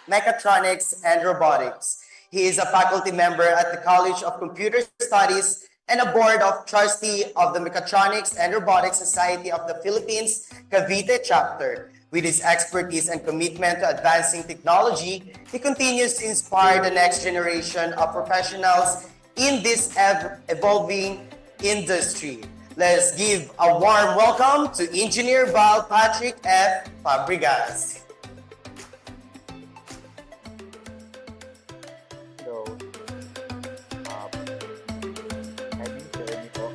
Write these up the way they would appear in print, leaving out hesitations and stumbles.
Mechatronics and Robotics. He is a faculty member at the College of Computer Studies and a board of trustee of the Mechatronics and Robotics Society of the Philippines, Cavite chapter. With his expertise and commitment to advancing technology, he continues to inspire the next generation of professionals in this evolving industry. Let's give a warm welcome to Engineer Val Patrick F. Fabregas. So, heavy journey po.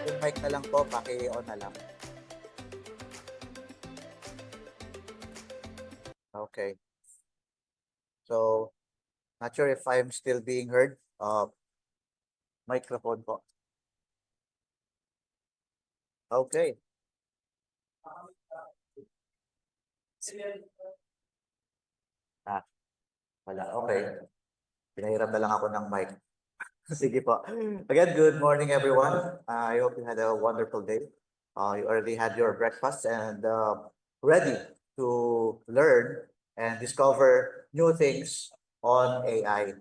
Yung mic na lang po, paki-on na lang. Okay. So, not sure if I'm still being heard. Microphone po. Okay. Wala. Okay. Pinahiram na lang ako ng mic. Sige po. Again, good morning, everyone. I hope you had a wonderful day. You already had your breakfast and ready to learn and discover new things on AI.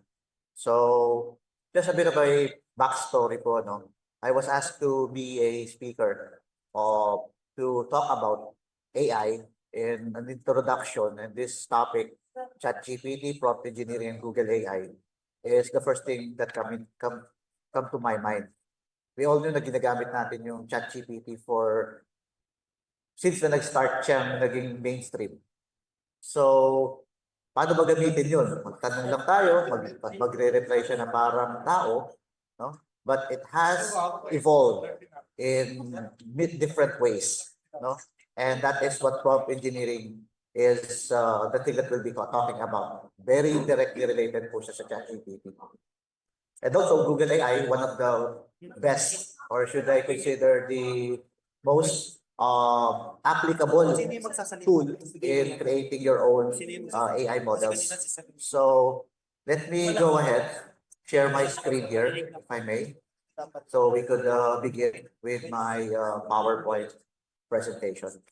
So, just a bit of a backstory po, no? I was asked to be a speaker to talk about AI in an introduction, and this topic, ChatGPT, prompt engineering, and Google AI, is the first thing that come to my mind. We all knew na ginagamit natin yung ChatGPT since na nag-start siyang naging mainstream. So, paano ba gamitin yun? Magtanong lang tayo, magre-reply siya na parang tao, no? But it has evolved in different ways, no? And that is what prompt engineering is the thing that we'll be talking about. Very directly related po siya sa ChatGPT. And also Google AI, one of the best, or should I consider the most applicable tool in creating your own AI models. So let me go ahead, share my screen here, if I may. So we could begin with my PowerPoint presentation.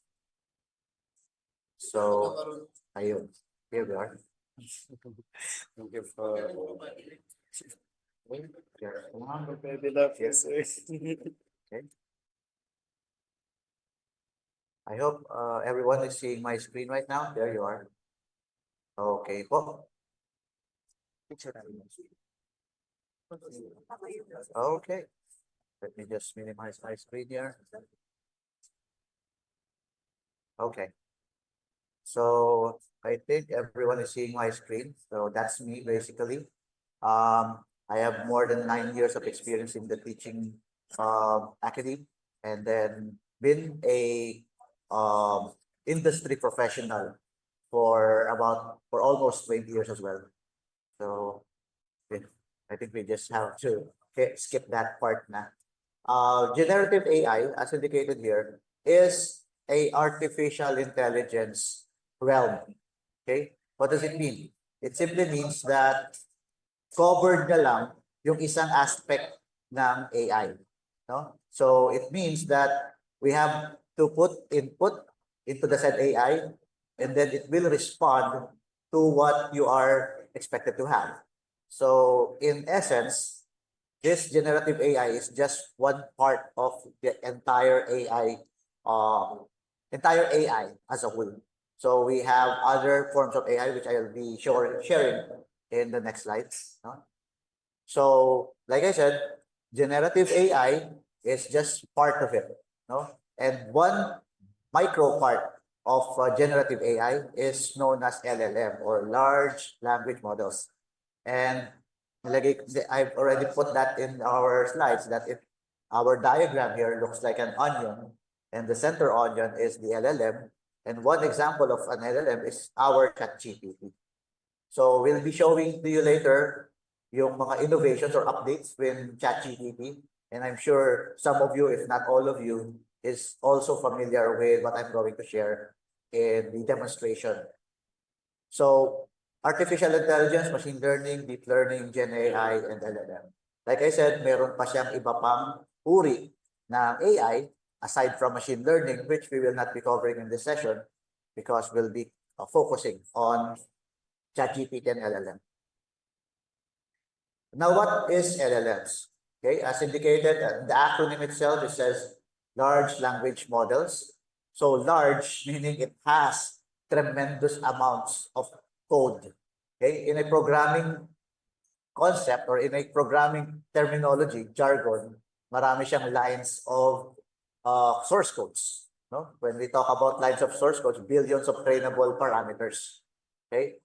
So, ayun. Here we are. Okay. I hope everyone is seeing my screen right now. There you are. Okay po. Okay. Let me just minimize my screen here. Okay. So I think everyone is seeing my screen. So that's me basically. I have more than 9 years of experience in the teaching academy, and then been a industry professional for almost 20 years as well. So I think we just have to skip that part na. Generative AI, as indicated here, is a artificial intelligence realm. Okay? What does it mean? It simply means that covered na lang yung isang aspect ng AI. No? So it means that we have to put input into the said AI, and then it will respond to what you are expected to have. So in essence, this generative AI is just one part of the entire AI as a whole. So we have other forms of AI which I'll be sharing in the next slides. No? So like I said, generative AI is just part of it. No? And one micro part of generative AI is known as LLM, or large language models. And I've already put that in our slides, that if our diagram here looks like an onion, and the center onion is the LLM, and one example of an LLM is our ChatGPT. So we'll be showing to you later yung mga innovations or updates with ChatGPT, and I'm sure some of you, if not all of you, is also familiar with what I'm going to share in the demonstration. So artificial intelligence, machine learning, deep learning, Gen AI, and LLM. Like I said, meron pa siyang iba pang uri ng AI aside from machine learning, which we will not be covering in this session because we'll be focusing on ChatGPT and LLM. Now, what is LLMs? Okay, as indicated, the acronym itself, it says large language models. So large meaning it has tremendous amounts of code. Okay, in a programming concept or in a programming terminology, jargon, marami siyang lines of source codes. No? When we talk about lines of source codes, billions of trainable parameters. Okay?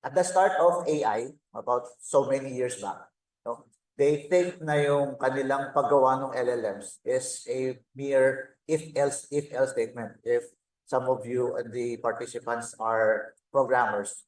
At the start of AI, about so many years back, no? They think na yung kanilang paggawa ng LLMs is a mere if-else statement. If some of you and the participants are programmers,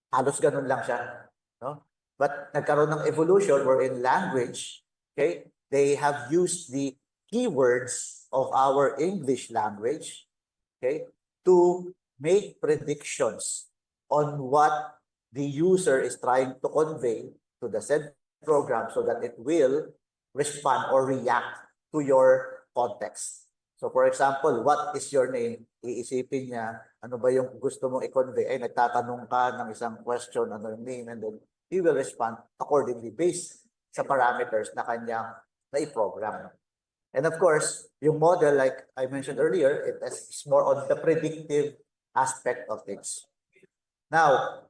halos ganun lang siya. No? But nagkaroon ng evolution wherein language, okay, they have used the keywords of our English language, okay, to make predictions on what the user is trying to convey to the said program so that it will respond or react to your context. So for example, what is your name? Iisipin niya, ano ba yung gusto mong i-convey? Ay, nagtatanong ka ng isang question, ano yung name, and then he will respond accordingly based sa parameters na kanyang na-program. And of course, yung model, like I mentioned earlier, it is more on the predictive aspect of things. Now,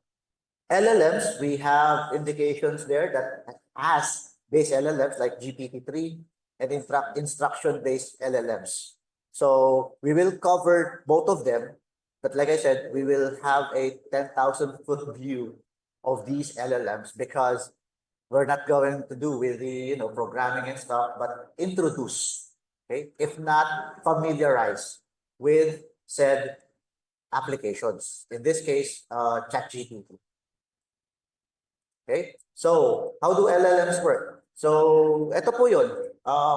LLMs, we have indications there that as base LLMs like GPT-3 and instruction-based LLMs. So we will cover both of them, but like I said, we will have a 10,000-foot view of these LLMs because we're not going to do with the programming and stuff, but introduce, okay, if not familiarize with said applications. In this case, ChatGPT. Okay, so how do LLMs work? So ito po yun.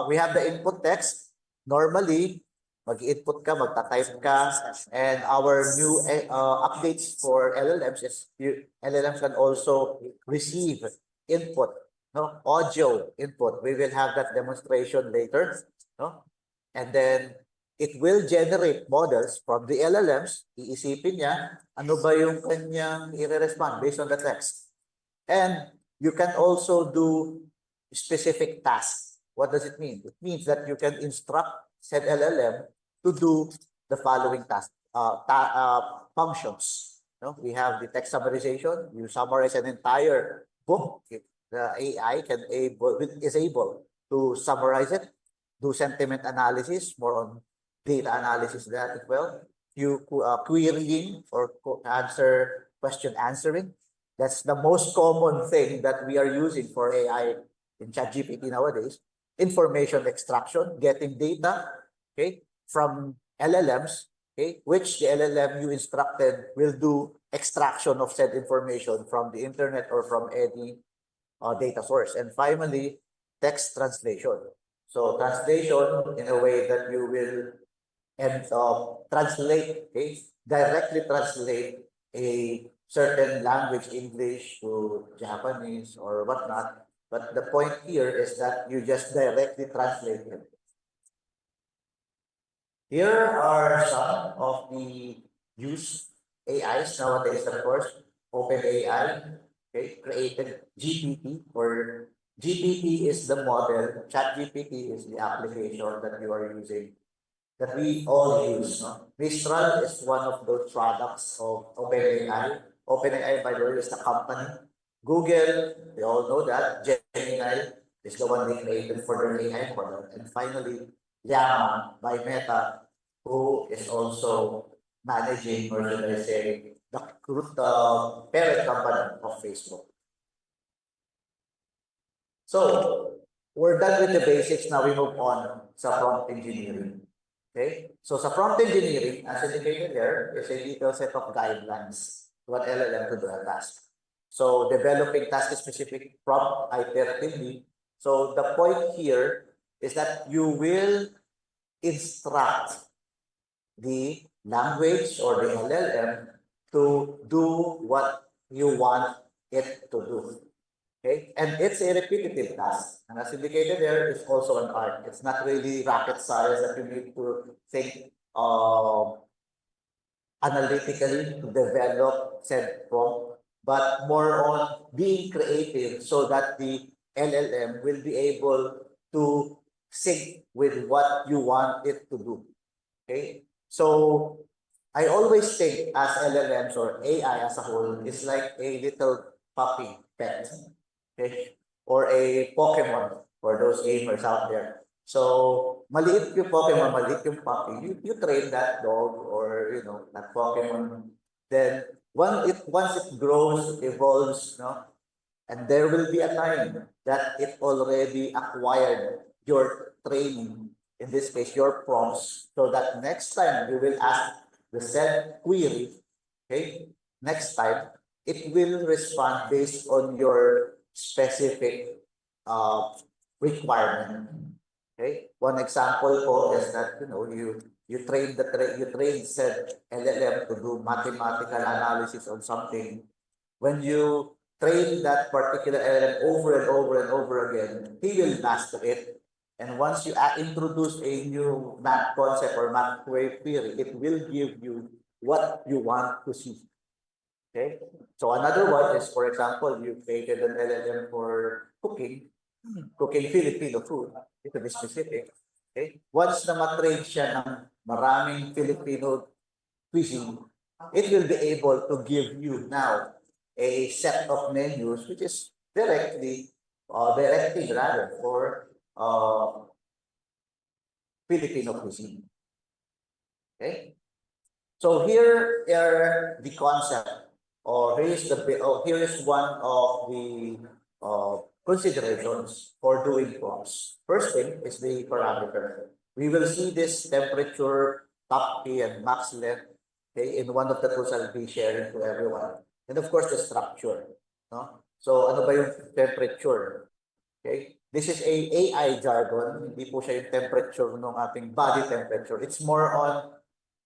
We have the input text. Normally, mag-input ka, magta-type ka, and our new updates for LLMs is LLMs can also receive input, no, audio input. We will have that demonstration later, no, and then it will generate models from the LLMs. Iisipin niya ano ba yung kanyang i-respond based on the text. And you can also do specific tasks. What does it mean? It means that you can instruct said LLM to do the following task, functions. No? We have the text summarization. You summarize an entire book. The AI is able to summarize it, do sentiment analysis, more on data analysis that as well. You querying or question answering. That's the most common thing that we are using for AI in ChatGPT nowadays. Information extraction, getting data, okay, from LLMs, okay, which the LLM you instructed will do extraction of said information from the internet or from any data source. And finally, text translation. So translation in a way that you will translate, okay, directly translate a certain language, English to Japanese or whatnot. But the point here is that you just directly translate it. Here are some of the used AIs nowadays, of course. OpenAI, okay, created GPT, or GPT is the model, ChatGPT is the application that you are using, that we all use. No? Mistral is one of those products of OpenAI. OpenAI, by the way, is the company. Google, we all know that. Gemini is the one they created for their AI model. And finally, Llama by Meta, who is also managing, or should I say, the parent company of Facebook. So, we're done with the basics. Now we move on sa prompt engineering. Okay? So sa prompt engineering, as indicated there, is a detailed set of guidelines to what LLM to do a task. So developing task-specific prompt iteratively. So the point here is that you will instruct the language or the LLM to do what you want it to do. Okay, and it's a repetitive task. And as indicated there, it's also an art. It's not really rocket science that you need to think analytically to develop said prompt, but more on being creative so that the LLM will be able to sync with what you want it to do. Okay, so I always think as LLMs or AI as a whole is like a little puppy pet, okay, or a Pokemon for those gamers out there. So maliit yung Pokemon, maliit yung puppy. You train that dog or that Pokemon. Then once it grows, evolves, no, and there will be a time that it already acquired your training, in this case, your prompts, so that next time you will ask the said query, okay, next time, it will respond based on your specific requirement. Okay, one example po is that you train said LLM to do mathematical analysis on something. When you train that particular LLM over and over and over again, he will master it. And once you introduce a new math concept or math query, it will give you what you want to see. Okay? So another one is, for example, you created an LLM for cooking Filipino food, to be specific. Okay? Once na matrain siya ng maraming Filipino cuisine, it will be able to give you now a set of menus which is directing rather for Filipino cuisine. Okay? So here are the concept, or here is one of the considerations for doing prompts. First thing is the parameter. We will see this temperature, top P and max length, okay, in one of the tools I'll be sharing to everyone. And of course, the structure. No? So ano ba yung temperature? Okay? This is a AI jargon. Hindi po siya yung temperature ng ating body temperature. It's more on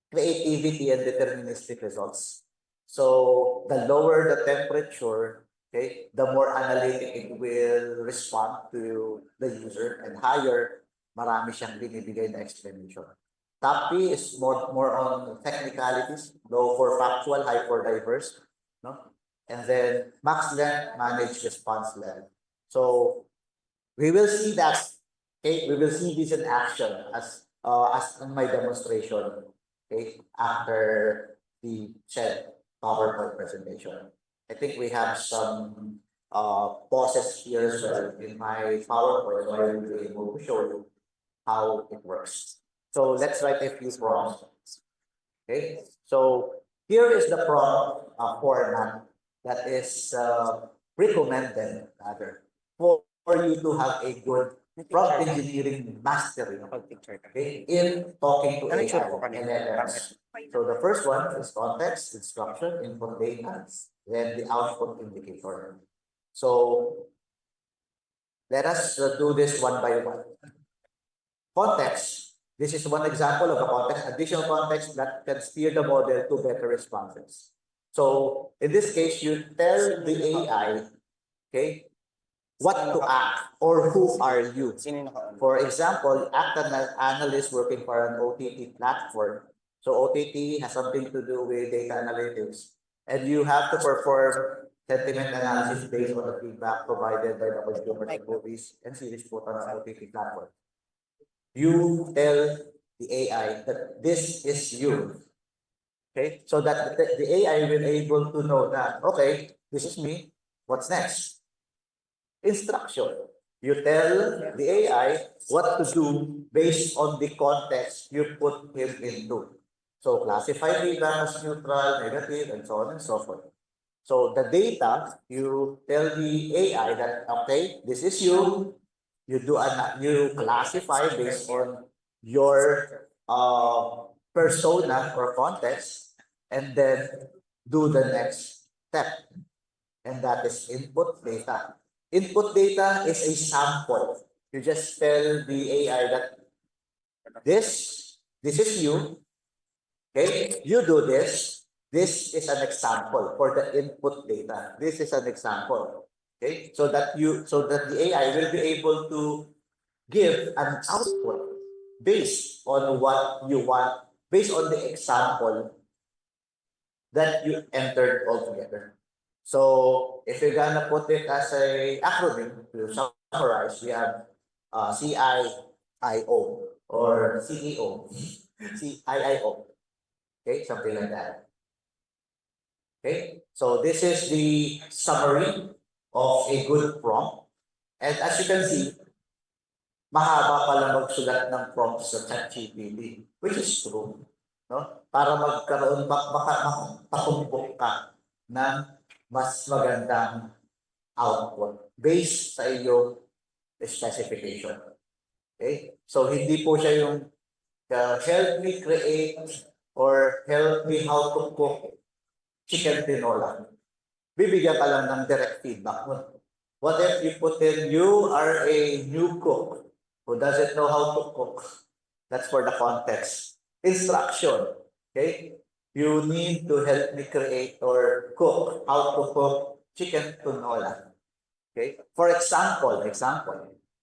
creativity and deterministic results. So the lower the temperature, okay, the more analytic it will respond to the user, and higher, marami siyang binibigay na explanation. Top P is more on technicalities, low for factual, high for diverse, no? And then max length, manage response length. So we will see that, okay, we will see this in action as in my demonstration, okay, after the said PowerPoint presentation. I think we have some pauses here as well in my PowerPoint, so I will be able to show you how it works. So let's write a few prompts. Okay, so here is the prompt format that is recommended rather for you to have a good prompt engineering mastery, okay, in talking to AI and LLMs. So the first one is context, instruction, input data, then the output indicator. So let us do this one by one. Context. This is one example of a context, additional context that can steer the model to better responses. So in this case, you tell the AI, okay, what to act or who are you. For example, act an analyst working for an OTT platform. So OTT has something to do with data analytics, and you have to perform sentiment analysis based on the feedback provided by the consumers of movies and series put on an OTT platform. You tell the AI that this is you. Okay, so that the AI will be able to know that, okay, this is me, what's next? Instruction. You tell the AI what to do based on the context you put him into. So classify feedback as neutral, negative, and so on and so forth. So the data, you tell the AI that, okay, this is you. You classify based on your persona or context, and then do the next step, and that is input data. Input data is a sample. You just tell the AI that this is you. Okay, you do this. This is an example for the input data. This is an example. Okay, so that the AI will be able to give an output based on what you want, based on the example that you entered altogether. So if you're gonna put it as a acronym to summarize, we have CIIO or CEO, CIIO, okay, something like that. Okay, so this is the summary of a good prompt. And as you can see, mahaba pala magsulat ng prompt sa ChatGPT, which is true. No? Para magkaroon, patumbok ka ng mas magandang output based sa iyong specification. Okay? So, hindi po siya yung help me create or help me how to cook chicken tinola. Bibigyan ka lang ng direct feedback mo. What if you put in, you are a new cook who doesn't know how to cook? That's for the context. Instruction, okay? You need to help me create or cook how to cook chicken tinola. Okay? For example,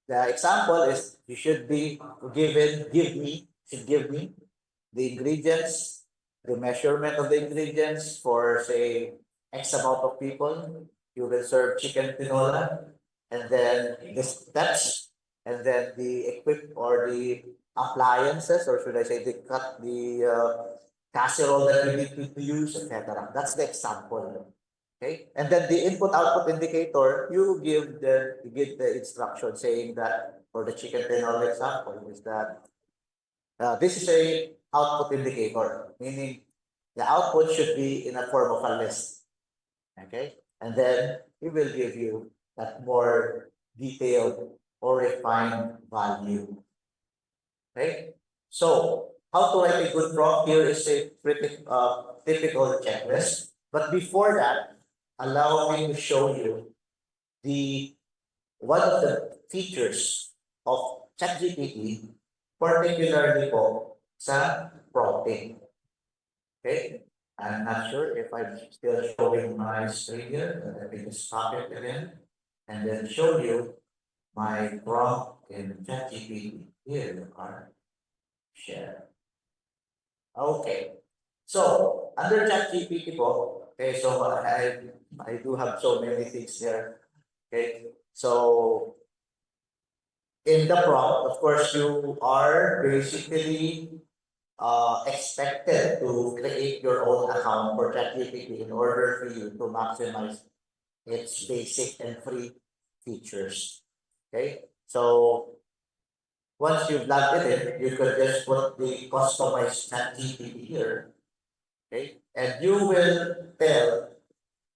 the example is you should be give me the ingredients, the measurement of the ingredients for say X amount of people. You will serve chicken tinola, and then the steps, and then the equip or the appliances, or should I say the casserole that you need to use, etc. That's the example. Okay, and then the input-output indicator, you give the instruction saying that for the chicken tinola example is that this is a output indicator, meaning the output should be in a form of a list. Okay, and then we will give you that more detailed or refined value. Okay, so how to write a good prompt here is a pretty typical checklist. But before that, allow me to show you the one of the features of ChatGPT, particularly po sa prompting. Okay, I'm not sure if I'm still showing my screen here. Let me just stop it again and then show you my prompt in ChatGPT. Here you are. Share. Okay. So under ChatGPT po, okay, so I do have so many things there. Okay. So in the prompt, of course, you are basically expected to create your own account for ChatGPT in order for you to maximize its basic and free features. Okay, so once you've logged it in, you could just put the customized ChatGPT here. Okay, and you will tell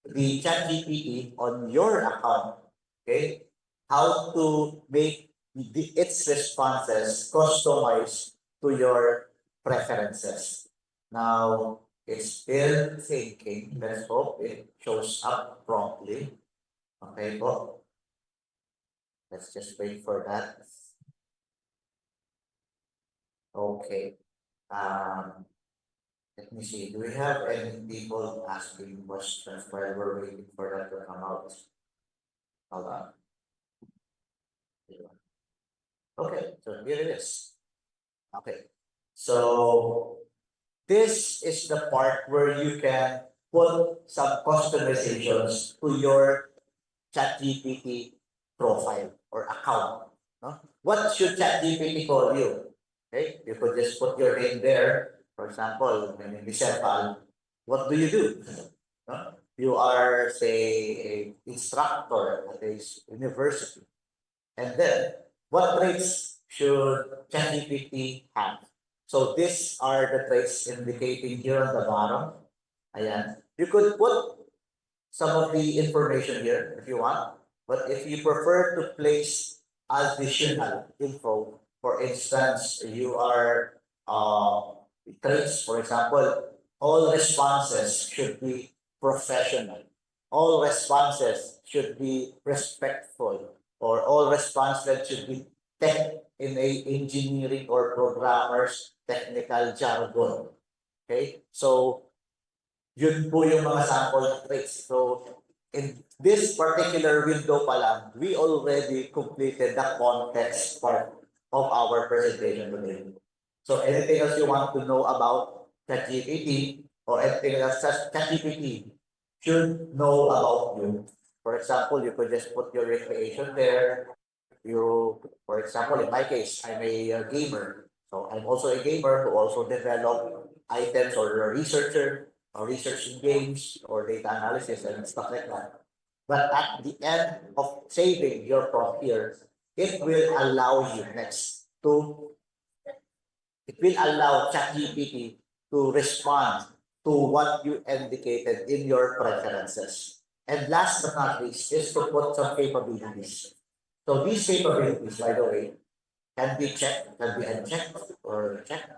the ChatGPT on your account, okay, how to make its responses customized to your preferences. Now, it's still thinking. Let's hope it shows up promptly. Okay po. Let's just wait for that. Okay. Let me see. Do we have any people asking questions while we're waiting for that to come out? Hold on. Okay, so here it is. Okay. So this is the part where you can put some customizations to your ChatGPT profile or account. No? What should ChatGPT call you? Okay, you could just put your name there. For example, my name is Shepal. What do you do? No? You are, say, an instructor at a university. And then, what traits should ChatGPT have? So these are the traits indicating here on the bottom. Ayan. You could put some of the information here if you want. But if you prefer to place additional info, for instance, you are traits, for example, all responses should be professional. All responses should be respectful, or all responses should be tech in a engineering or programmers technical jargon. Okay? So, yun po yung mga sample traits. So, in this particular window pa lang, we already completed the context part of our presentation today. So, anything else you want to know about ChatGPT, or anything else, ChatGPT should know about you. For example, you could just put your recreation there. For example, in my case, I'm a gamer. So I'm also a gamer who also develop items or a researcher or researching games or data analysis and stuff like that. But at the end of saving your prompt here, it will allow you next to it will allow ChatGPT to respond to what you indicated in your preferences. And last but not least is to put some capabilities. So these capabilities, by the way, can be checked, can be unchecked or checked.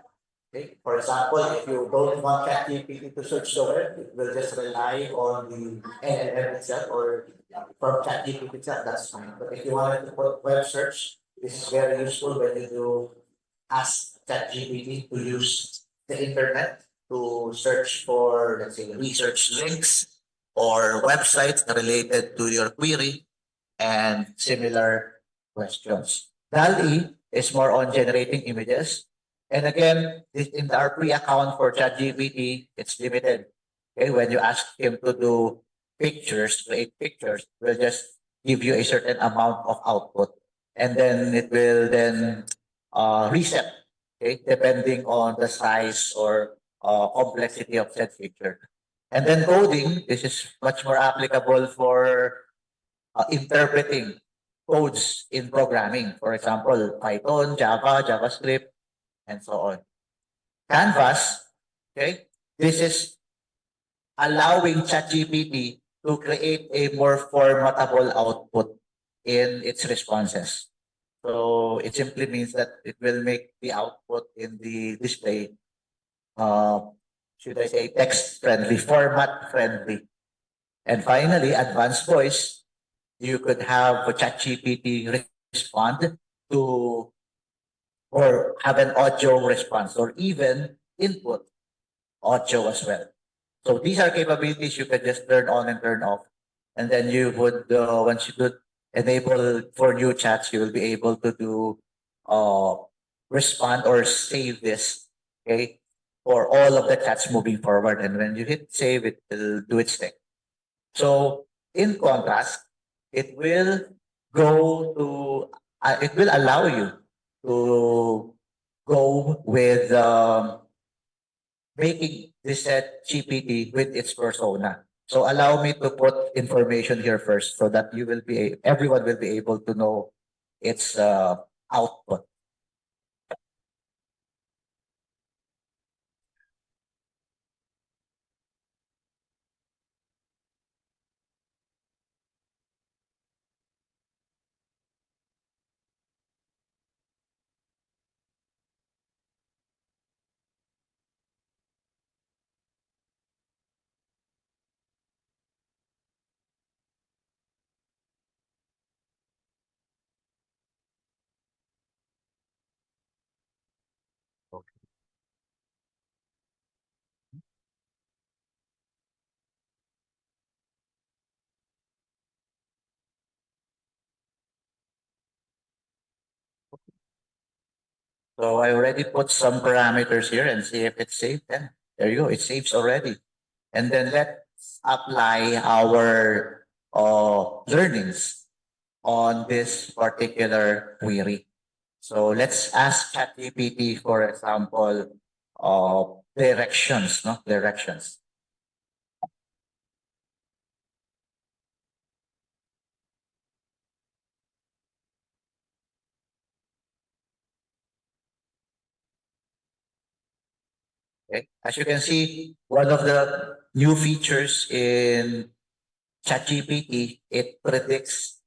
Okay. For example, if you don't want ChatGPT to search the web, it will just rely on the LLM itself or from ChatGPT itself, that's fine. But if you wanted to put web search, this is very useful when you do ask ChatGPT to use the internet to search for, let's say, research links or websites related to your query and similar questions. DALL-E is more on generating images. And again, in our free account for ChatGPT, it's limited. Okay, when you ask him to do pictures, create pictures, it will just give you a certain amount of output. And then it will then reset, okay, depending on the size or complexity of said picture. And then coding, this is much more applicable for interpreting codes in programming. For example, Python, Java, JavaScript, and so on. Canvas, okay, this is allowing ChatGPT to create a more formatable output in its responses. So it simply means that it will make the output in the display, uh, should I say, text friendly, format friendly. And finally, advanced voice, you could have a ChatGPT respond to or have an audio response or even input audio as well. So these are capabilities you can just turn on and turn off. And then you would, once you could enable for new chats, you will be able to do uh, respond or save this, okay, for all of the chats moving forward. And when you hit save, it will do its thing. So in contrast, it will go to, it will allow you to go with making this set GPT with its persona. So allow me to put information here first so that you will be, everyone will be able to know its output. So I already put some parameters here and see if it's saved. Yeah, there you go. It saves already. And then let's apply our learnings on this particular query. So let's ask ChatGPT, for example, directions, no? Directions. Okay. As you can see, one of the new features in ChatGPT, it predicts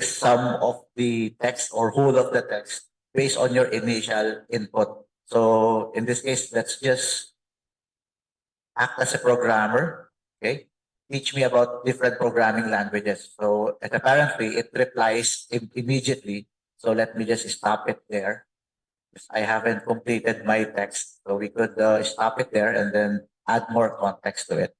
some of the text or whole of the text based on your initial input. So in this case, let's just act as a programmer. Okay. Teach me about different programming languages. So and apparently it replies immediately. So let me just stop it there. I haven't completed my text. So we could stop it there and then add more context to it.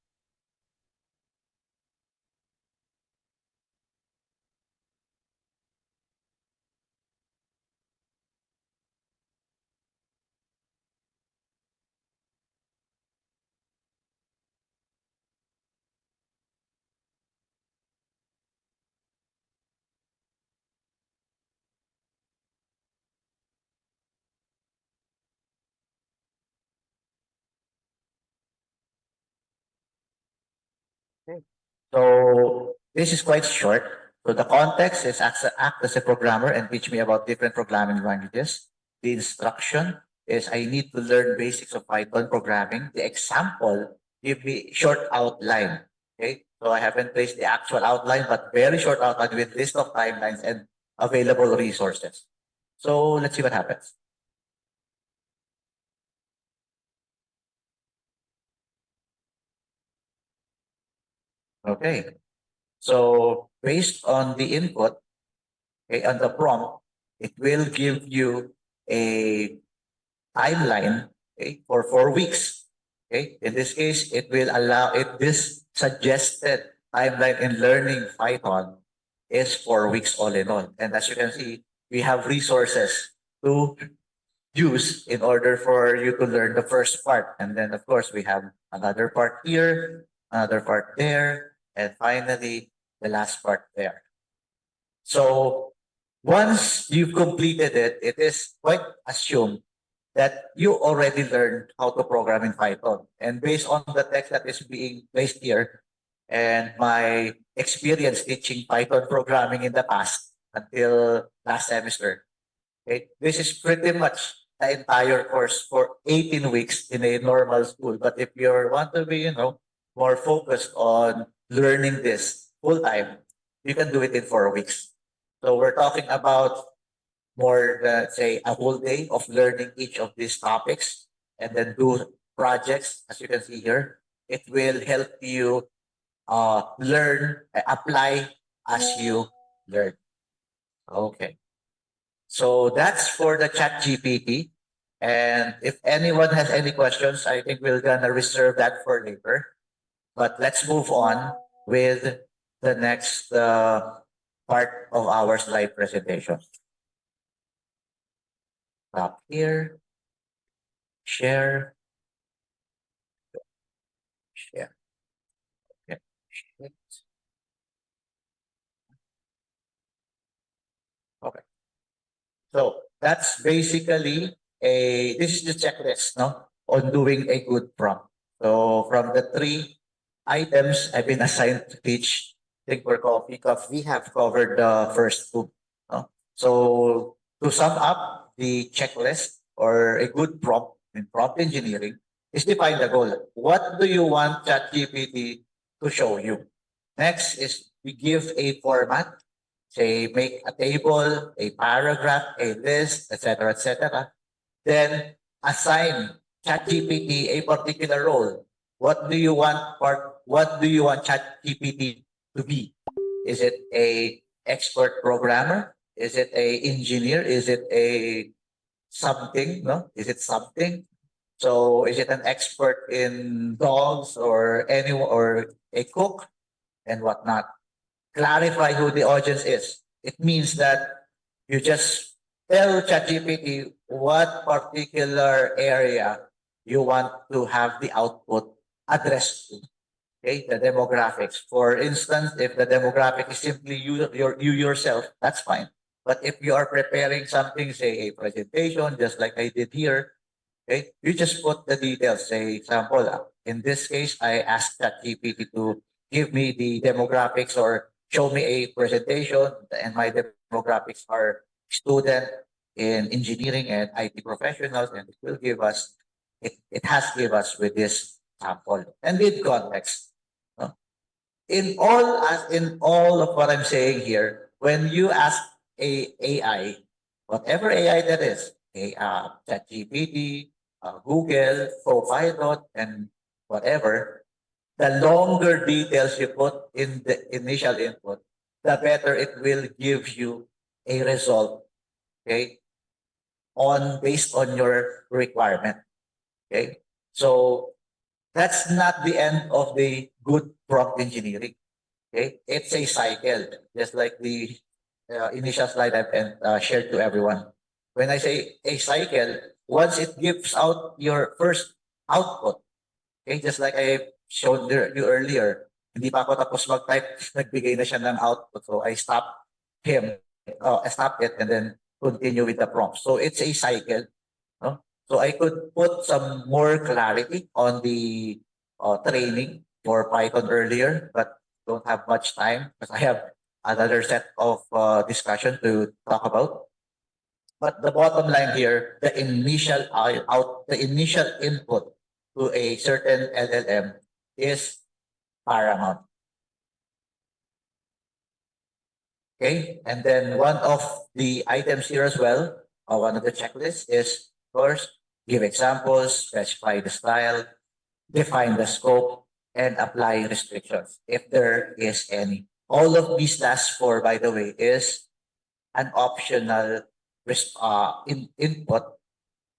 So this is quite short. So the context is act as a programmer and teach me about different programming languages. The instruction is I need to learn basics of Python programming. The example give me short outline. Okay, so I haven't placed the actual outline, but very short outline with list of timelines and available resources. So let's see what happens. Okay, so based on the input, okay, on the prompt, it will give you a timeline, okay, for 4 weeks. Okay, in this case, it will allow it. This suggested timeline in learning Python is 4 weeks all in all. And as you can see, we have resources to use in order for you to learn the first part. And then, of course, we have another part here, another part there, and finally, the last part there. So once you've completed it, it is quite assumed that you already learned how to program in Python. And based on the text that is being placed here and my experience teaching Python programming in the past until last semester, okay, this is pretty much the entire course for 18 weeks in a normal school. But if you want to be, more focused on learning this full time, you can do it in 4 weeks. So we're talking about more than say a whole day of learning each of these topics and then do projects as you can see here. It will help you learn, apply as you learn. Okay. So that's for the chat GPT. And if anyone has any questions, I think we're gonna reserve that for later. But let's move on with the next part of our slide presentation. Stop here, share, share. Okay. Okay. So that's basically this is the checklist, no, on doing a good prompt. So from the 3 items I've been assigned to teach, I think we have covered the first two. No? So to sum up the checklist or a good prompt in prompt engineering is define the goal. What do you want ChatGPT to show you? Next is we give a format, say make a table, a paragraph, a list, etc., etc. Then assign ChatGPT a particular role. What do you want ChatGPT to be? Is it a expert programmer? Is it a engineer? Is it a something? No? Is it something? So is it an expert in dogs or a cook and whatnot? Clarify who the audience is. It means that you just tell ChatGPT what particular area you want to have the output addressed to. Okay, the demographics. For instance, if the demographic is simply you yourself, that's fine. But if you are preparing something, say a presentation, just like I did here, okay, you just put the details. Say example, in this case, I asked ChatGPT to give me the demographics or show me a presentation, and my demographics are student in engineering and IT professionals, and it has give us with this sample and with context. No? In all of what I'm saying here, when you ask a AI, whatever AI that is, ChatGPT, Google, Copilot, and whatever, the longer details you put in the initial input, the better it will give you a result, okay, based on your requirement. Okay. So that's not the end of the good prompt engineering. Okay. It's a cycle, just like the initial slide I've shared to everyone. When I say a cycle, once it gives out your first output, okay, just like I showed you earlier, hindi pa ako tapos mag-type, nagbigay na siya ng output. So I stopped it and then continue with the prompt. So it's a cycle. No? So I could put some more clarity on the training. for Python earlier, but don't have much time because I have another set of discussion to talk about. But the bottom line here, the initial input to a certain LLM is paramount. Okay, and then one of the items here as well, one of the checklists is first, give examples, specify the style, define the scope, and apply restrictions if there is any. All of these last four, by the way, is an optional input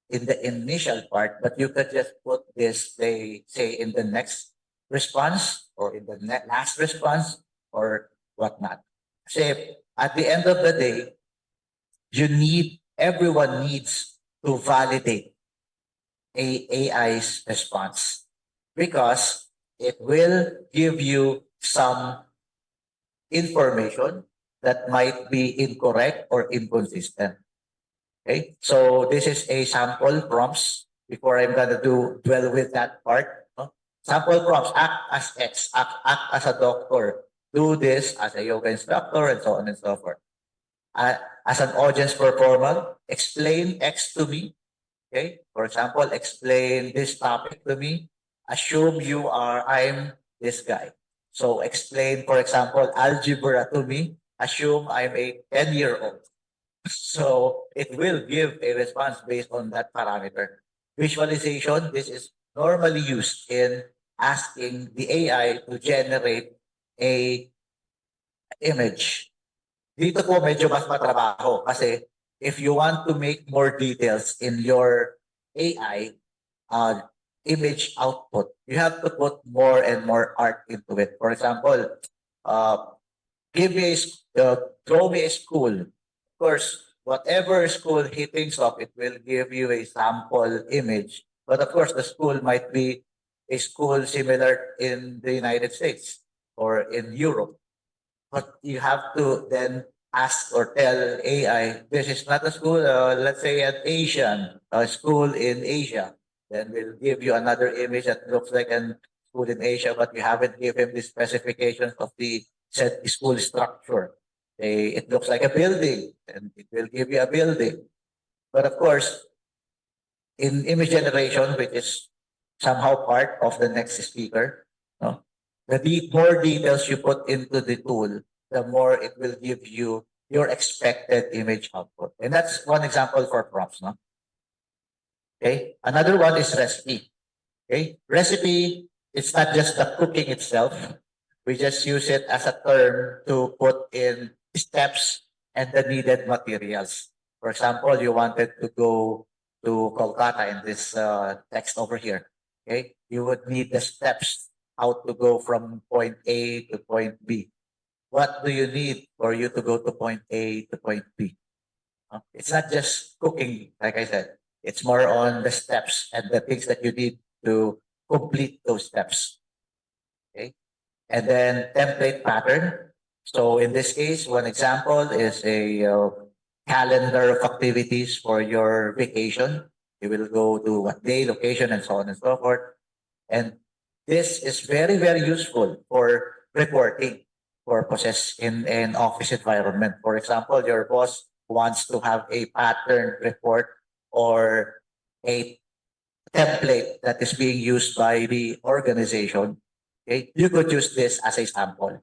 in the initial part, but you could just put this, they say, in the next response or in the last response or whatnot. Kasi at the end of the day, everyone needs to validate a AI's response because it will give you some information that might be incorrect or inconsistent. Okay, so this is a sample prompts before I'm gonna dwell with that part. No? Sample prompts, act as X, act as a doctor, do this as a yoga instructor, and so on and so forth. As an audience performer, explain X to me. Okay, for example, explain this topic to me. Assume I'm this guy. So explain, for example, algebra to me. Assume I'm a 10-year-old. So it will give a response based on that parameter. Visualization, this is normally used in asking the AI to generate a image. Dito po medyo mas matrabaho kasi if you want to make more details in your AI image output, you have to put more and more art into it. For example, throw me a school. Of course, whatever school he thinks of, it will give you a sample image. But of course, the school might be a school similar in the United States or in Europe. But you have to then ask or tell AI, this is not a school, let's say an Asian school in Asia. Then we'll give you another image that looks like a school in Asia, but you haven't given the specifications of the said school structure. It looks like a building, and it will give you a building. But of course, in image generation, which is somehow part of the next speaker, no? The more details you put into the tool, the more it will give you your expected image output. And that's one example for prompts. No? Okay. Another one is recipe. Okay. Recipe, it's not just the cooking itself. We just use it as a term to put in steps and the needed materials. For example, you wanted to go to Kolkata in this text over here. Okay. You would need the steps how to go from point A to point B. What do you need for you to go to point A to point B? It's not just cooking, like I said. It's more on the steps and the things that you need to complete those steps. Okay. And then template pattern. So in this case, one example is a calendar of activities for your vacation. You will go to what day, location, and so on and so forth. And this is very, very useful for reporting purposes in an office environment. For example, your boss wants to have a pattern report or a template that is being used by the organization. Okay, you could use this as a sample.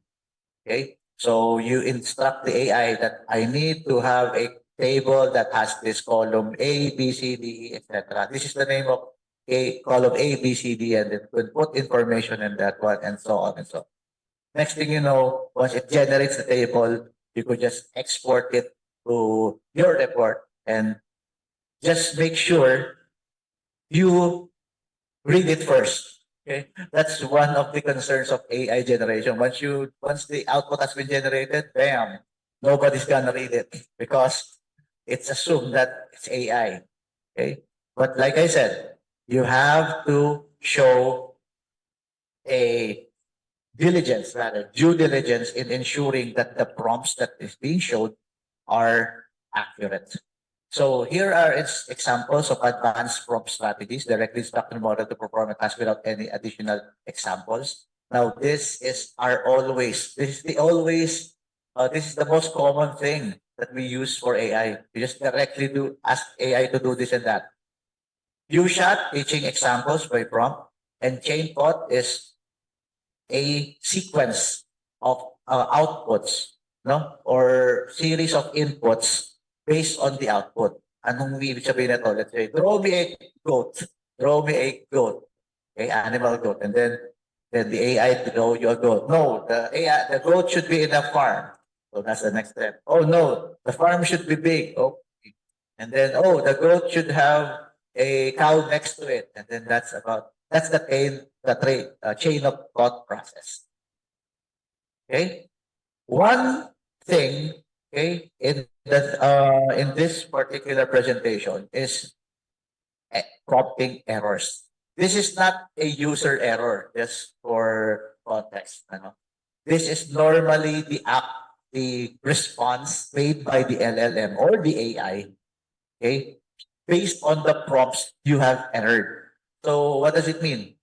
Okay, so you instruct the AI that I need to have a table that has this column A, B, C, D, E, etc. This is the name of a column A, B, C, D, and it could put information in that one, and so on and so on. Next thing you know, once it generates the table, you could just export it to your report and just make sure you read it first. Okay, that's one of the concerns of AI generation. Once the output has been generated, bam, nobody's gonna read it because it's assumed that it's AI. Okay, but like I said, you have to show a due diligence in ensuring that the prompts that is being showed are accurate. So here are its examples of advanced prompt strategies, directly instructing model to perform a task without any additional examples. Now, this is this is the most common thing that we use for AI. You just directly ask AI to do this and that. U-shot, teaching examples by prompt, and chain thought is a sequence of outputs, no? Or series of inputs based on the output. Anong ibig sabihin nito? Let's say, draw me a goat. Draw me a goat. Okay, animal goat. And then the AI draw you a goat. No, the goat should be in a farm. So that's the next step. Oh no, the farm should be big. Okay. And then, oh, the goat should have a cow next to it. And then that's the chain of thought process. Okay. One thing, okay, in this particular presentation is prompting errors. This is not a user error, just for context. This is normally the response made by the LLM or the AI, okay, based on the prompts you have entered. So what does it mean?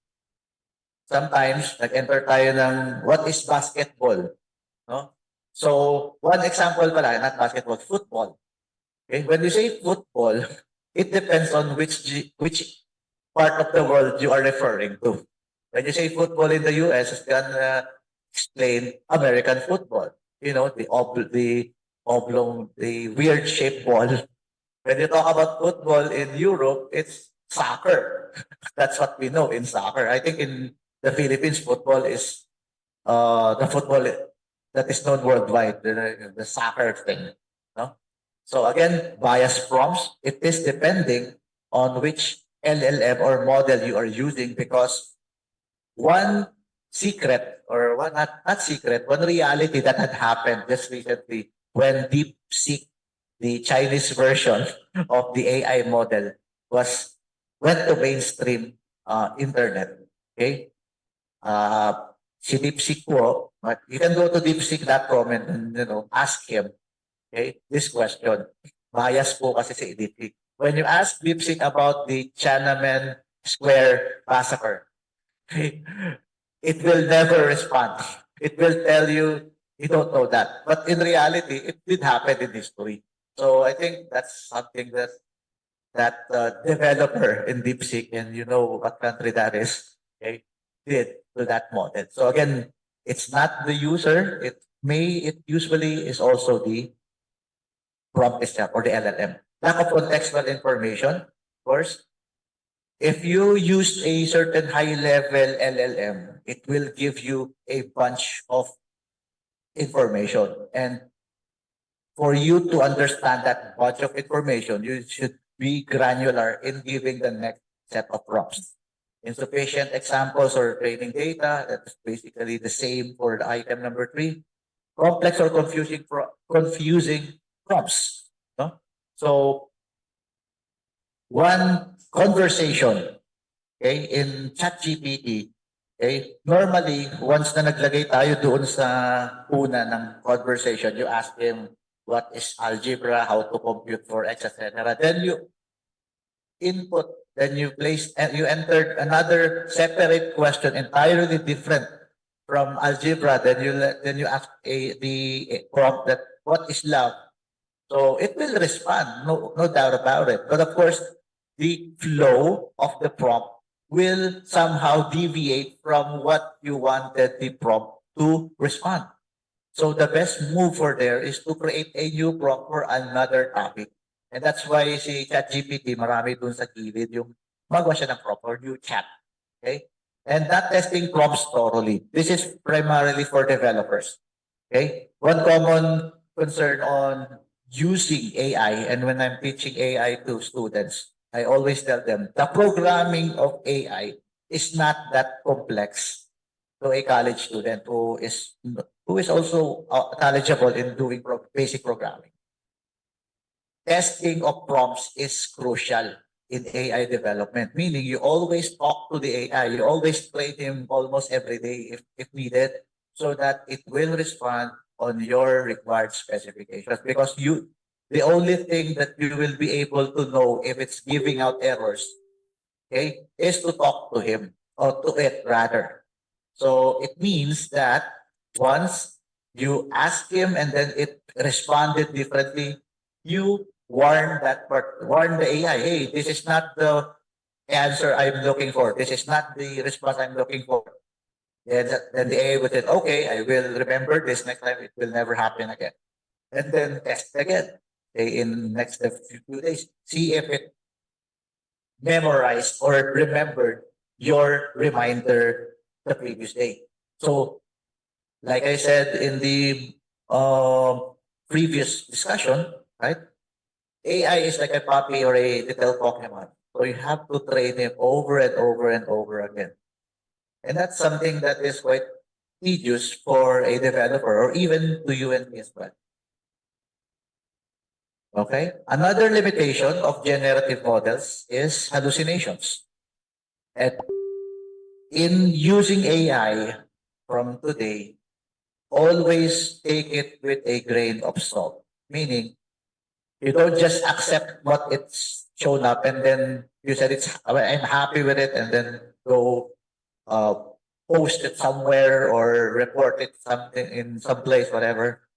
Sometimes nag-enter tayo ng what is basketball, no? So one example pala, not basketball, football. Okay, when you say football, it depends on which part of the world you are referring to. When you say football in the US, it's gonna explain American football. You know, the oblong, the weird shaped ball. When you talk about football in Europe, it's soccer. That's what we know in soccer. I think in the Philippines, football is the football that is known worldwide, the soccer thing. No? So again, bias prompts, it is depending on which LLM or model you are using, because one secret, or one not secret, one reality that had happened just recently when DeepSeek, the Chinese version of the AI model, went to mainstream internet. Okay? Si DeepSeek po, but you can go to deepseek.com and ask him, okay, this question. Bias po kasi si DeepSeek. When you ask DeepSeek about the Tiananmen Square massacre, okay, it will never respond. It will tell you don't know that. But in reality, it did happen in history. So I think that's something that developer in DeepSeek, and you know what country that is, okay, did to that model. So again, it's not the user. It usually is also the prompt itself or the LLM. Lack of contextual information, of course. If you use a certain high-level LLM, it will give you a bunch of information. And for you to understand that bunch of information, you should be granular in giving the next set of prompts. Insufficient examples or training data, that's basically the same for the item number 3. Complex or confusing prompts. No? So, one conversation, okay, in ChatGPT, okay, normally, once na naglagay tayo doon sa una ng conversation, you ask him what is algebra, how to compute for x, etc. Then you input, then you entered another separate question entirely different from algebra. Then you ask the prompt that what is love. So it will respond, no doubt about it. But of course, the flow of the prompt will somehow deviate from what you wanted the prompt to respond. So the best move for there is to create a new prompt for another topic. And that's why si ChatGPT, marami dun sa gilid yung magawa siya ng prompt or new chat. Okay? And not testing prompts thoroughly. This is primarily for developers. Okay? One common concern on using AI, and when I'm teaching AI to students, I always tell them the programming of AI is not that complex to a college student who is also knowledgeable in doing basic programming. Testing of prompts is crucial in AI development, meaning you always talk to the AI, you always train him almost every day if needed, so that it will respond on your required specifications. Because the only thing that you will be able to know if it's giving out errors, okay, is to talk to him, or to it rather. So it means that once you ask him and then it responded differently, you warn the AI, hey, this is not the answer I'm looking for. This is not the response I'm looking for. Then the AI would say, okay, I will remember this next time. It will never happen again. And then test again. Say in next few days, see if it memorized or remembered your reminder the previous day. So, like I said in the previous discussion, right? AI is like a puppy or a little Pokemon. So you have to train him over and over and over again. And that's something that is quite tedious for a developer or even to you and me as well. Okay. Another limitation of generative models is hallucinations. And in using AI from today, always take it with a grain of salt. Meaning, you don't just accept what it's shown up and then you said I'm happy with it and then go uh, post it somewhere or report it something in some place, whatever.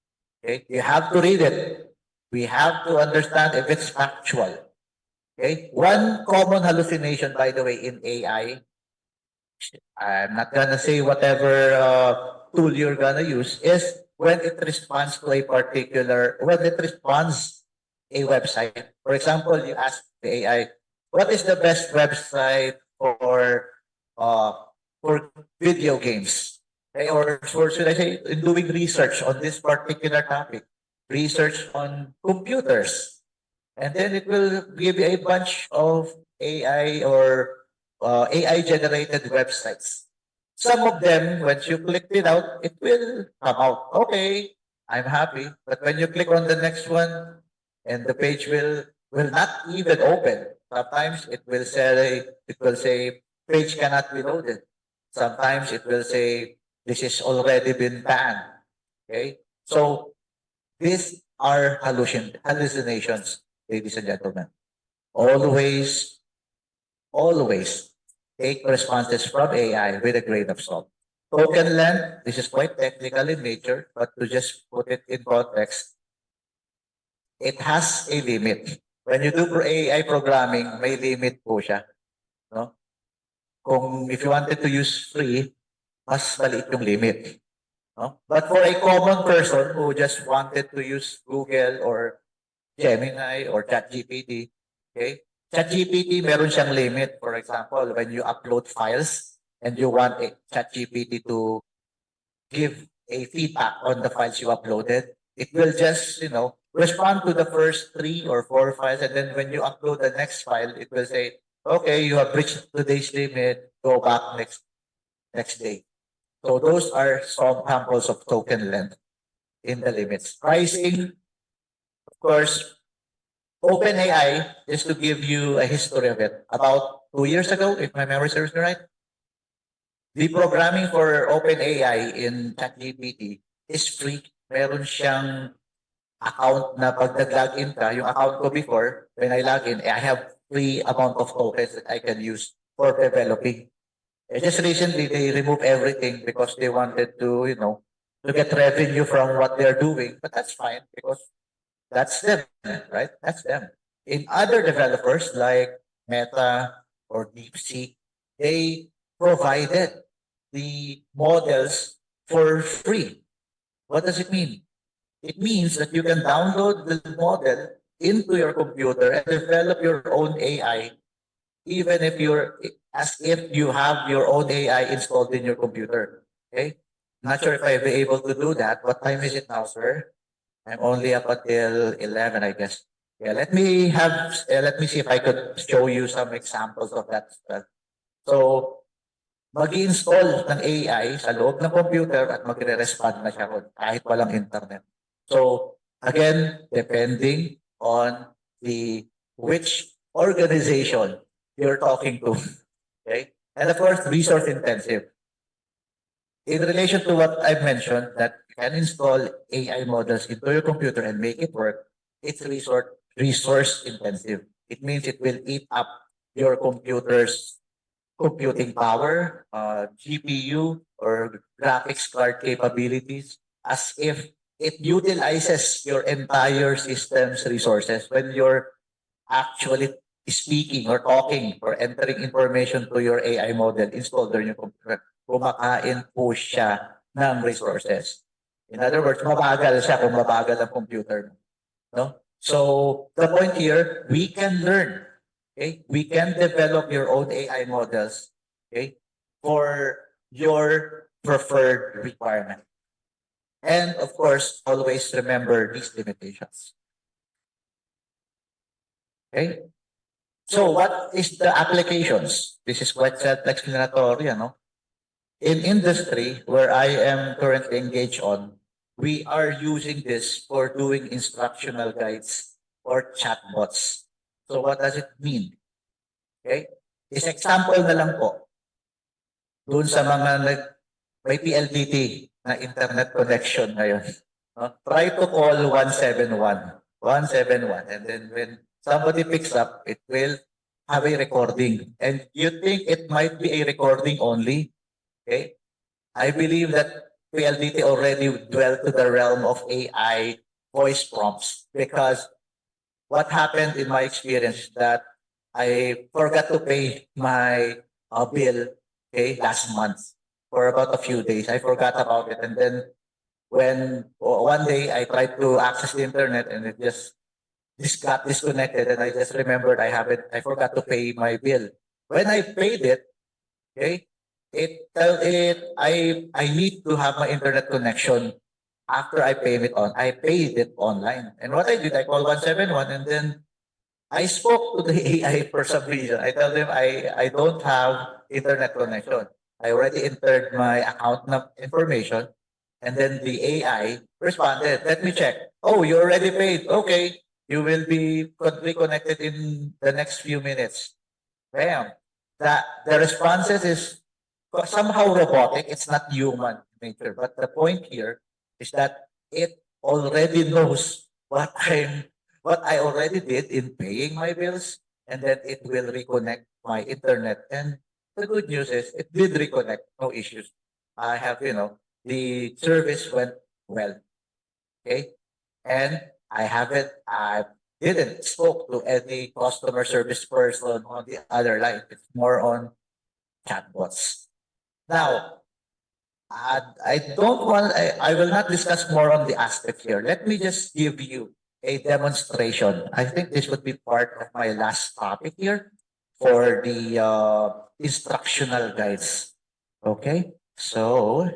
Okay, you have to read it. We have to understand if it's factual. Okay, one common hallucination, by the way, in AI. I'm not gonna say whatever tool you're gonna use is when it responds to a particular when it responds a website. For example, you ask the AI, what is the best website uh for video games? Okay, or should I say in doing research on this particular topic, research on computers. And then it will give you a bunch of AI or AI generated websites. Some of them, once you click it out, it will come out. Okay, I'm happy. But when you click on the next one, and the page will not even open. Sometimes it will say page cannot be loaded. Sometimes it will say this is already been banned. Okay, so these are hallucinations, ladies and gentlemen. Always, always take responses from AI with a grain of salt. Token length, this is quite technical in nature, but to just put it in context, it has a limit. When you do AI programming, may limit po siya. No? Kung if you wanted to use free, mas maliit yung limit. No? But for a common person who just wanted to use Google or Gemini or ChatGPT, okay? ChatGPT, meron siyang limit. For example, when you upload files and you want a ChatGPT to give a feedback on the files you uploaded, it will just, respond to the first 3 or 4 files. And then when you upload the next file, it will say, okay, you have reached today's limit, go back next day. So those are some samples of token length in the limits. Pricing, of course, OpenAI, just to give you a history of it, about 2 years ago, if my memory serves me right, the programming for OpenAI in ChatGPT is free. Meron siyang account na pag nag-login ka, yung account ko before, when I log in, I have free amount of tokens that I can use for developing. Just recently, they removed everything because they wanted to get revenue from what they're doing. But that's fine because that's them, right? That's them. In other developers like Meta or DeepSeek, they provided the models for free. What does it mean? It means that you can download the model into your computer and develop your own AI, even if as if you have your own AI installed in your computer. Okay? Not sure if I'll be able to do that. What time is it now, sir? I'm only up until 11, I guess. Yeah, let me see if I could show you some examples of that stuff. So, mag-install ng AI sa loob ng computer at magre-respond na siya kahit walang internet. So, again, depending on which organization you're talking to. Okay? And of course, resource intensive. In relation to what I've mentioned, that you can install AI models into your computer and make it work, it's resource intensive. It means it will eat up your computer's computing power, GPU, or graphics card capabilities as if it utilizes your entire system's resources when you're actually speaking or talking or entering information to your AI model installed on your computer. Kumakain po siya ng resources. In other words, mabagal siya kung mabagal ang computer mo. No? So the point here, we can learn. Okay? We can develop your own AI models, okay, for your preferred requirement. And of course, always remember these limitations. Okay? So what is the applications? This is quite self-explanatory, no? In industry where I am currently engaged on, we are using this for doing instructional guides or chatbots. So what does it mean? Okay? Is example na lang po. Doon sa mga may PLDT na internet connection ngayon. No? Try to call 171. 171. And then when somebody picks up, it will have a recording. And you think it might be a recording only? Okay? I believe that PLDT already dwelt to the realm of AI voice prompts because what happened in my experience that I forgot to pay my bill, okay, last month for about a few days. I forgot about it. And then when one day I tried to access the internet and it just this got disconnected and I just remembered I forgot to pay my bill. When I paid it, okay, I need to have my internet connection after I paid it on. I paid it online. And what I did, I called 171 and then I spoke to the AI for some reason. I tell them I don't have internet connection. I already entered my account information and then the AI responded, let me check. Oh, you already paid. Okay. You will be reconnected in the next few minutes. Bam. The responses is somehow robotic. It's not human nature. But the point here is that it already knows what I already did in paying my bills, and then it will reconnect my internet. And the good news is it did reconnect, no issues. I have, the service went well. Okay. And I didn't spoke to any customer service person on the other line. It's more on chatbots. Now, I will not discuss more on the aspect here. Let me just give you a demonstration. I think this would be part of my last topic here for the instructional guides. Okay, so I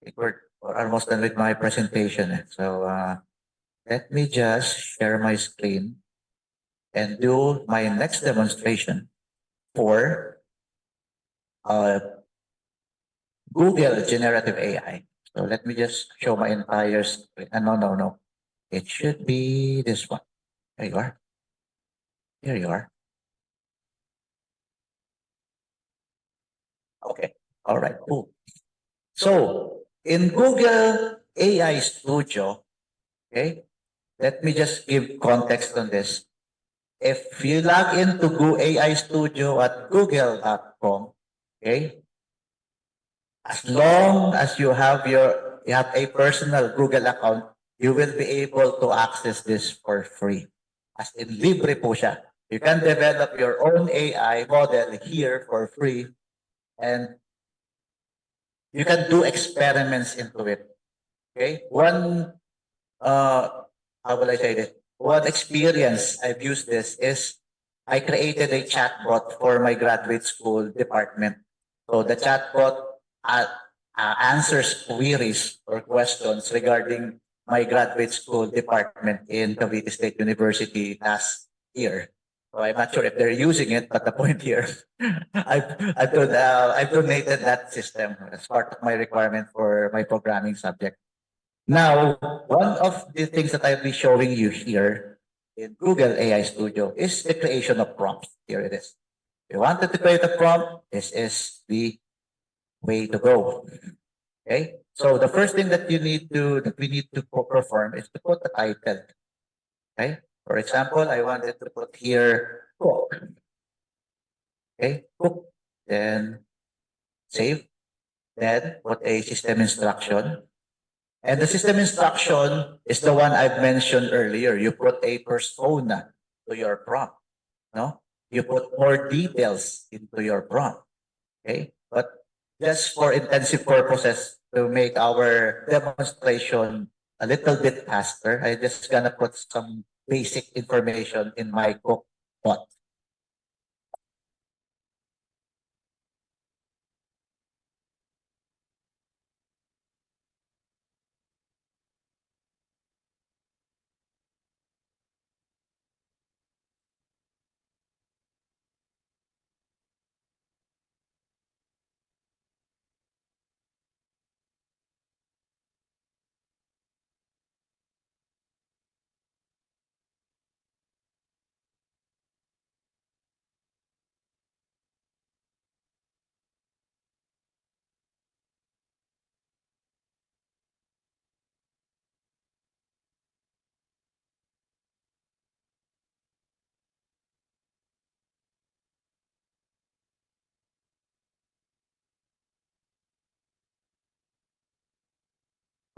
think we're almost done with my presentation. So let me just share my screen and do my next demonstration for Google Generative AI. So let me just show my entire screen. No. It should be this one. There you are. Here you are. Okay. All right. Cool. So in Google AI Studio, okay, let me just give context on this. If you log into Google AI Studio at google.com, okay, as long as you have a personal Google account, you will be able to access this for free. As in libre po siya. You can develop your own AI model here for free and you can do experiments into it. Okay? How will I say this? One experience I've used this is I created a chatbot for my graduate school department. So the chatbot answers queries or questions regarding my graduate school department in Cavite State University last year. So I'm not sure if they're using it, but the point here, I've donated that system as part of my requirement for my programming subject. Now, one of the things that I'll be showing you here in Google AI Studio is the creation of prompts. Here it is. If you wanted to create a prompt, this is the way to go. Okay. So the first thing that we need to perform is to put the title. Okay. For example, I wanted to put here cook. Okay, cook. Then save. then put a system instruction. And the system instruction is the one I've mentioned earlier. You put a persona to your prompt, no? You put more details into your prompt, okay? But just for intensive purposes to make our demonstration a little bit faster, I just gonna put some basic information in my cook bot.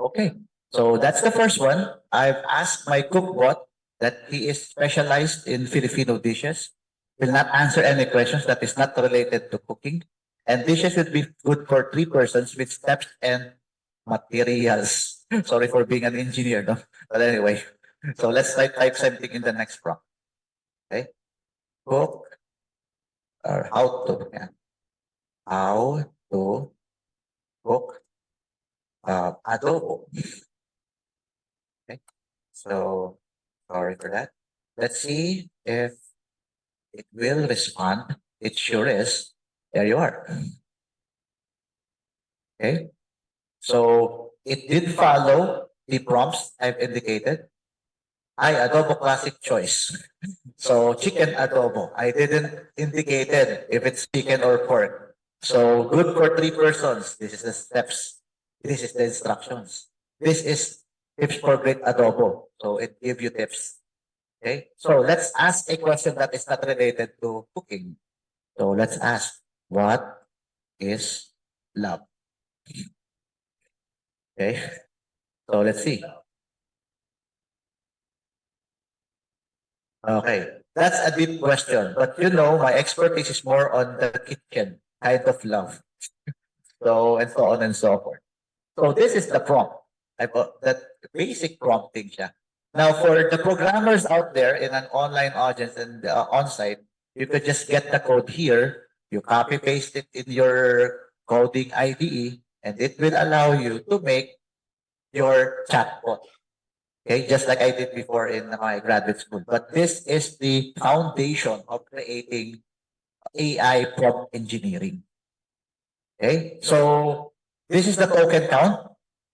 Okay, so that's the first one. I've asked my cookbot that he is specialized in Filipino dishes. Will not answer any questions that is not related to cooking. And dishes will be good for 3 persons with steps and materials. Sorry for being an engineer, no? But anyway, so let's type something in the next prompt. Okay, cook or how to, yeah. How to cook adobo. Okay, so sorry for that. Let's see if it will respond. It sure is. There you are. Okay, so it did follow the prompts I've indicated. I adobo classic choice. So chicken adobo. I didn't indicate it if it's chicken or pork. So good for 3 persons. This is the steps. This is the instructions. This is tips for great adobo. So it give you tips. Okay. So let's ask a question that is not related to cooking. So let's ask, what is love? Okay. So let's see. Okay, that's a deep question, but you know, my expertise is more on the kitchen kind of love. So and so on and so forth. So this is the prompt. I put that basic prompting siya. Now for the programmers out there in an online audience and on-site, you could just get the code here, you copy paste it in your coding IDE, and it will allow you to make your chatbot. Okay, just like I did before in my graduate school. But this is the foundation of creating AI prompt engineering. Okay, so this is the token count.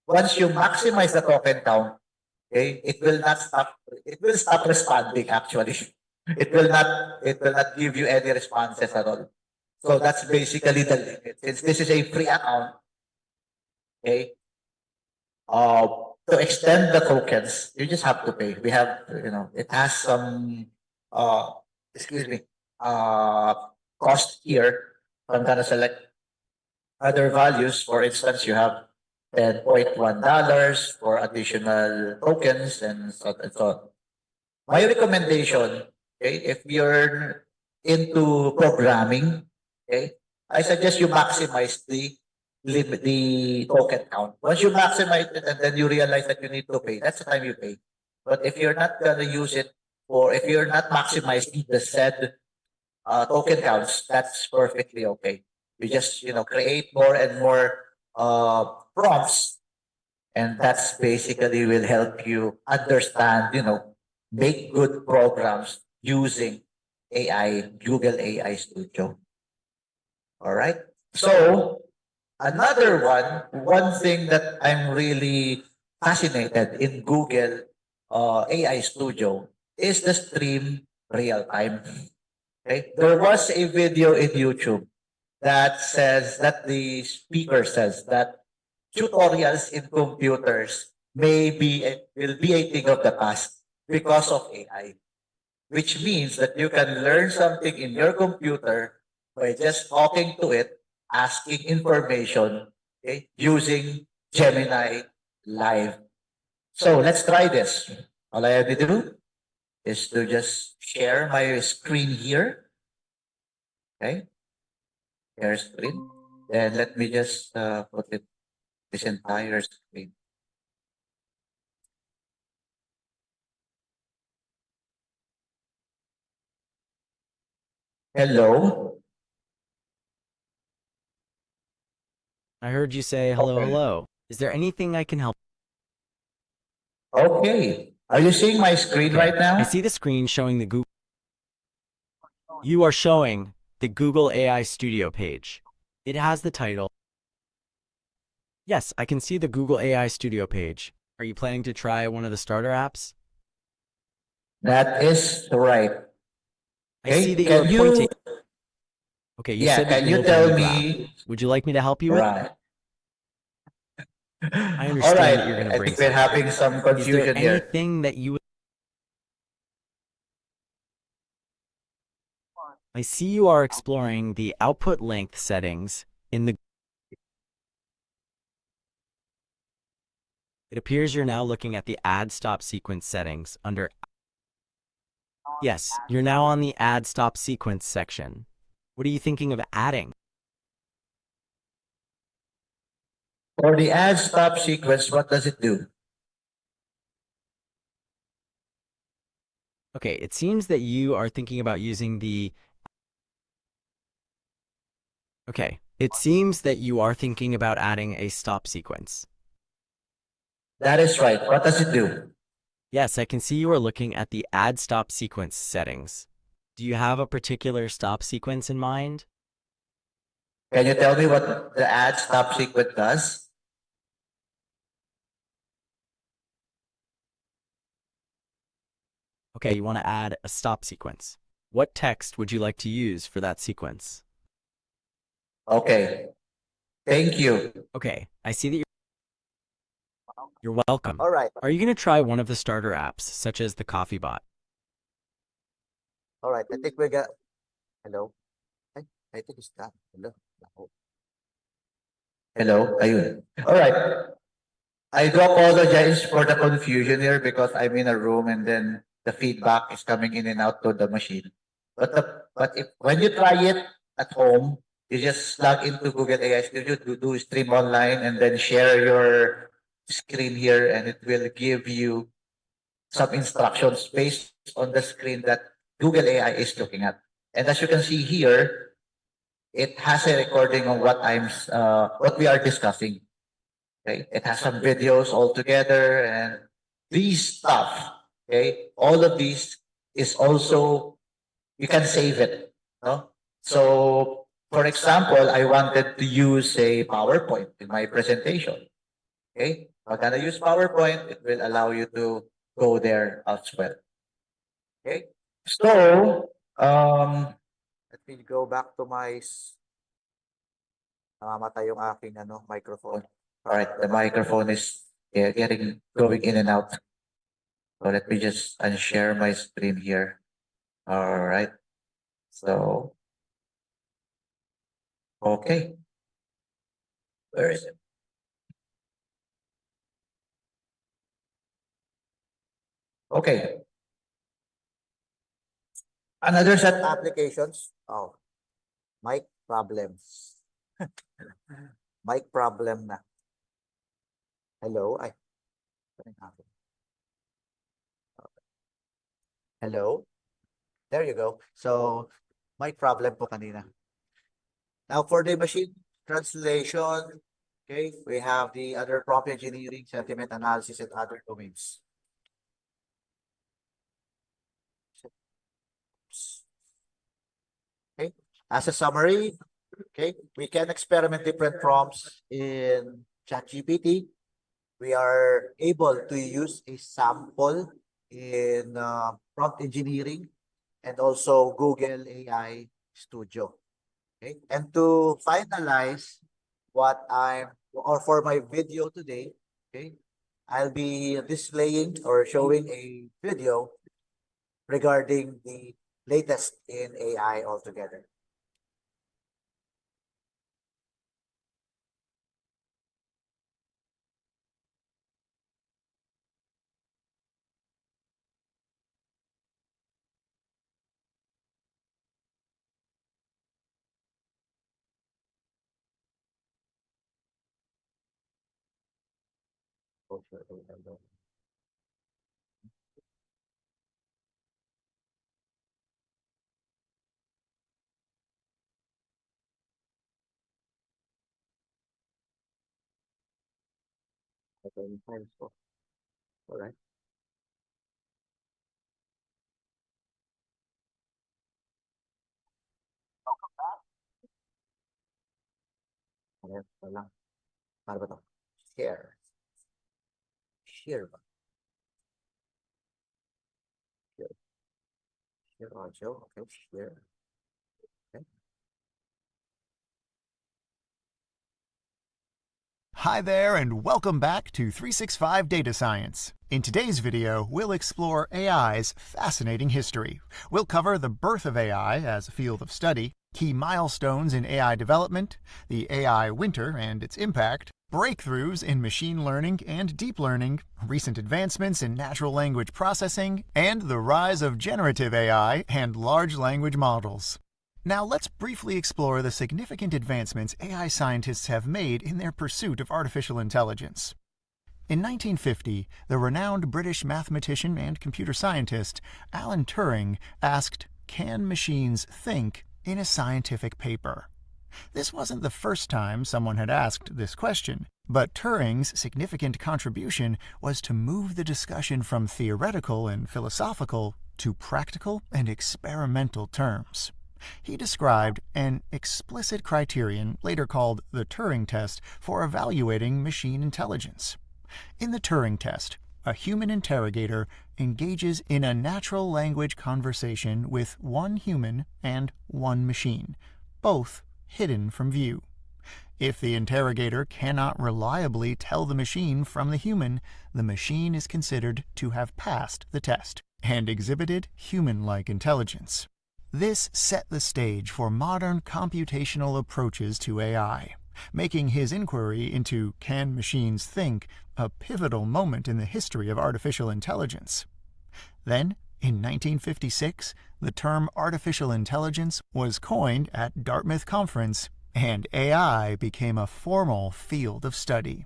Once you maximize the token count, okay, it will not stop. It will stop responding. Actually, It will not give you any responses at all. So that's basically the limit. Since this is a free account, okay, uh, to extend the tokens, you just have to pay. We have, it has some, uh, excuse me, uh, cost here. I'm gonna select other values. For instance, you have $10.1 for additional tokens and so on and so on. My recommendation, okay, if you're into programming, okay, I suggest you maximize the token count. Once you maximize it and then you realize that you need to pay, that's the time you pay. But if you're not gonna use it, or if you're not maximizing the said token counts, that's perfectly okay. You just create more and more prompts, and that's basically will help you understand, make good programs using AI, Google AI Studio. All right. So another one thing that I'm really fascinated in Google AI Studio is the stream real time. Okay. There was a video in YouTube that says that the speaker says that tutorials in computers will be a thing of the past because of AI, which means that you can learn something in your computer by just talking to it, asking information. okay, using Gemini Live. So let's try this. All I have to do is to just share my screen here. Okay, share screen. Then let me just put it this entire screen. Hello. I heard you say hello, Okay. hello. Is there anything I can help? Okay. Are you seeing my screen Okay, right now? I see the screen showing the Google. You are showing the Google AI Studio page. It has the title. Yes, I can see the Google AI Studio page. Are you planning to try one of the starter apps? That is right. I see that you Can are you, pointing. Okay, you said that can you you opened tell the graph. me, Would you like me to help you with? right? I All right. understand that you're going to I bring think we're something. having some Is there confusion here. anything that you... I see you are exploring the output length settings in the... It appears you're now looking at the add stop sequence settings under... Yes, you're now on the add stop sequence section. What are you thinking of adding? For the add stop sequence, what does it do? Okay, it seems that you are thinking about using the... Okay, it seems that you are thinking about adding a stop sequence. That is right. What does it do? Yes, I can see you are looking at the add stop sequence settings. Do you have a particular stop sequence in mind? Can you tell me what the add stop sequence does? Okay, you want to add a stop sequence. What text would you like to use for that sequence? Okay. Thank you. Okay, I see that you're welcome. All right. Are you going to try one of the starter apps, such as the Coffee Bot? All right. I think we got. Hello. I think it's that. Hello. Hello. Ayun. All right. I do apologize for the confusion here because I'm in a room and then the feedback is coming in and out to the machine. But if when you try it at home, you just log into Google AI Studio to do stream online and then share your screen here and it will give you some instructions based on the screen that Google AI is looking at. And as you can see here, it has a recording of what we are discussing. Okay, it has some videos all together, and these stuff. Okay, all of these is also you can save it. No, so for example, I wanted to use a PowerPoint in my presentation. Okay, I'm gonna use PowerPoint. It will allow you to go there as well. Okay, so let me go back to my namamatay yung aking microphone. All right, the microphone is getting going in and out. So let me just unshare my screen here. All right. So okay. Where is it? Okay. Another set applications. Oh, mic problems. Mic problem na. Hello. Ay. Hello. There you go. So, mic problem po kanina. Now for the machine translation, okay, we have the other prompt engineering, sentiment analysis, and other domains. Okay, as a summary, okay, we can experiment different prompts in ChatGPT. We are able to use a sample in prompt engineering and also Google AI Studio. Okay, and to finalize what or for my video today, okay, I'll be displaying or showing a video regarding the latest in AI altogether. Oh, sure. Okay. Times four. All right. Ayan, ito lang. Paano ba to? Share. Share ba? Share. Share audio. Okay, share. Okay. Hi there, and welcome back to 365 Data Science. In today's video, we'll explore AI's fascinating history. We'll cover the birth of AI as a field of study, key milestones in AI development, the AI winter and its impact, breakthroughs in machine learning and deep learning, recent advancements in natural language processing, and the rise of generative AI and large language models. Now let's briefly explore the significant advancements AI scientists have made in their pursuit of artificial intelligence. In 1950, the renowned British mathematician and computer scientist Alan Turing asked, "Can machines think?" in a scientific paper. This wasn't the first time someone had asked this question, but Turing's significant contribution was to move the discussion from theoretical and philosophical to practical and experimental terms. He described an explicit criterion, later called the Turing test, for evaluating machine intelligence. In the Turing test, a human interrogator engages in a natural language conversation with one human and one machine, both hidden from view. If the interrogator cannot reliably tell the machine from the human, the machine is considered to have passed the test and exhibited human-like intelligence. This set the stage for modern computational approaches to AI, making his inquiry into "can machines think" a pivotal moment in the history of artificial intelligence. Then, in 1956, the term artificial intelligence was coined at Dartmouth Conference, and AI became a formal field of study.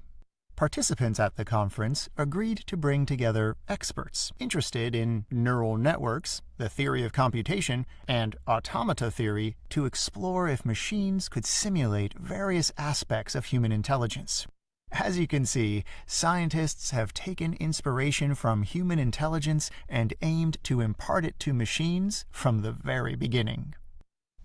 Participants at the conference agreed to bring together experts interested in neural networks, the theory of computation, and automata theory to explore if machines could simulate various aspects of human intelligence. As you can see, scientists have taken inspiration from human intelligence and aimed to impart it to machines from the very beginning.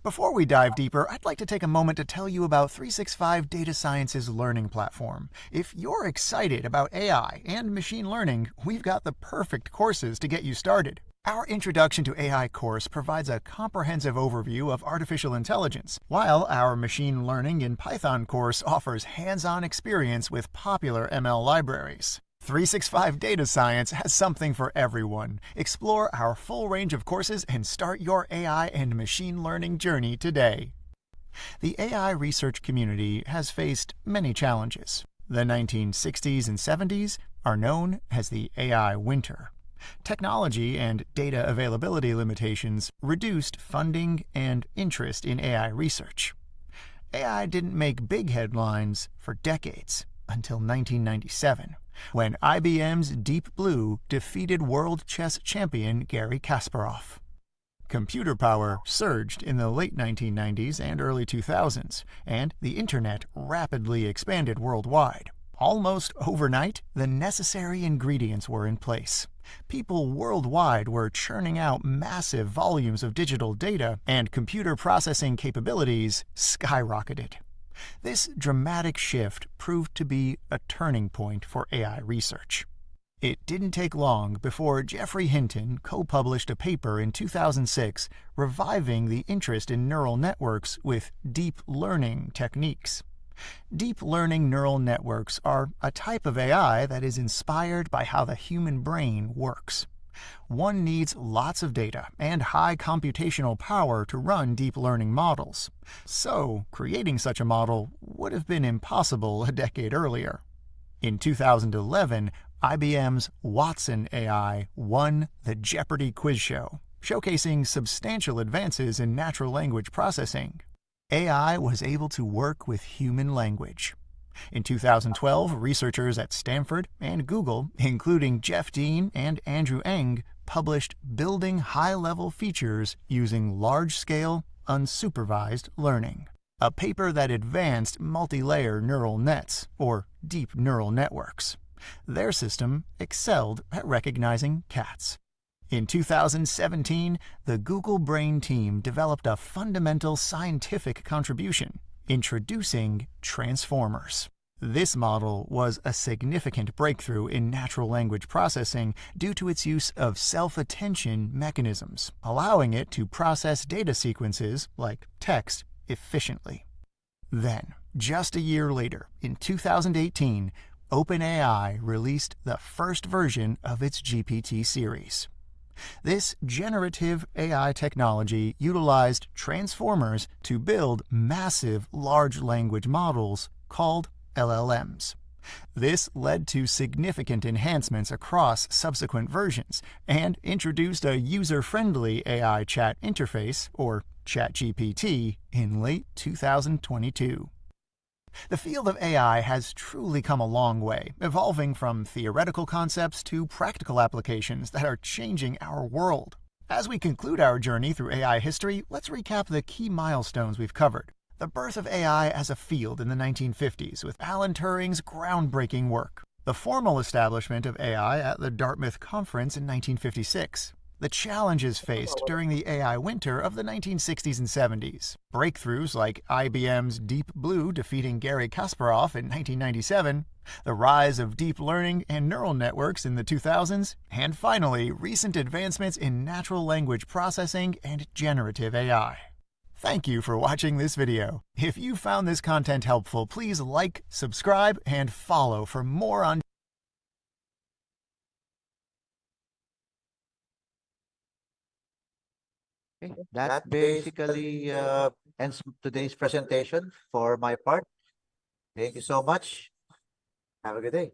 Before we dive deeper, I'd like to take a moment to tell you about 365 Data Science's learning platform. If you're excited about AI and machine learning, we've got the perfect courses to get you started. Our Introduction to AI course provides a comprehensive overview of artificial intelligence, while our Machine Learning in Python course offers hands-on experience with popular ML libraries. 365 Data Science has something for everyone. Explore our full range of courses and start your AI and machine learning journey today. The AI research community has faced many challenges. The 1960s and 70s are known as the AI winter. Technology and data availability limitations reduced funding and interest in AI research. AI didn't make big headlines for decades, until 1997, when IBM's Deep Blue defeated world chess champion Garry Kasparov. Computer power surged in the late 1990s and early 2000s, and the Internet rapidly expanded worldwide. Almost overnight, the necessary ingredients were in place. People worldwide were churning out massive volumes of digital data, and computer processing capabilities skyrocketed. This dramatic shift proved to be a turning point for AI research. It didn't take long before Geoffrey Hinton co-published a paper in 2006 reviving the interest in neural networks with deep learning techniques. Deep learning neural networks are a type of AI that is inspired by how the human brain works. One needs lots of data and high computational power to run deep learning models. So, creating such a model would have been impossible a decade earlier. In 2011, IBM's Watson AI won the Jeopardy quiz show, showcasing substantial advances in natural language processing. AI was able to work with human language. In 2012, researchers at Stanford and Google, including Jeff Dean and Andrew Ng, published Building High-Level Features Using Large-Scale, Unsupervised Learning, a paper that advanced multi-layer neural nets, or deep neural networks. Their system excelled at recognizing cats. In 2017, the Google Brain team developed a fundamental scientific contribution, introducing transformers. This model was a significant breakthrough in natural language processing due to its use of self-attention mechanisms, allowing it to process data sequences, like text, efficiently. Then, just a year later, in 2018, OpenAI released the first version of its GPT series. This generative AI technology utilized transformers to build massive large language models called LLMs. This led to significant enhancements across subsequent versions and introduced a user-friendly AI chat interface, or ChatGPT, in late 2022. The field of AI has truly come a long way, evolving from theoretical concepts to practical applications that are changing our world. As we conclude our journey through AI history, let's recap the key milestones we've covered. The birth of AI as a field in the 1950s with Alan Turing's groundbreaking work. The formal establishment of AI at the Dartmouth Conference in 1956. The challenges faced during the AI winter of the 1960s and 70s. Breakthroughs like IBM's Deep Blue defeating Garry Kasparov in 1997, the rise of deep learning and neural networks in the 2000s, and finally, recent advancements in natural language processing and generative AI. Thank you for watching this video. If you found this content helpful, please like, subscribe, and follow for more on Okay, that basically ends today's presentation for my part. Thank you so much. Have a good day.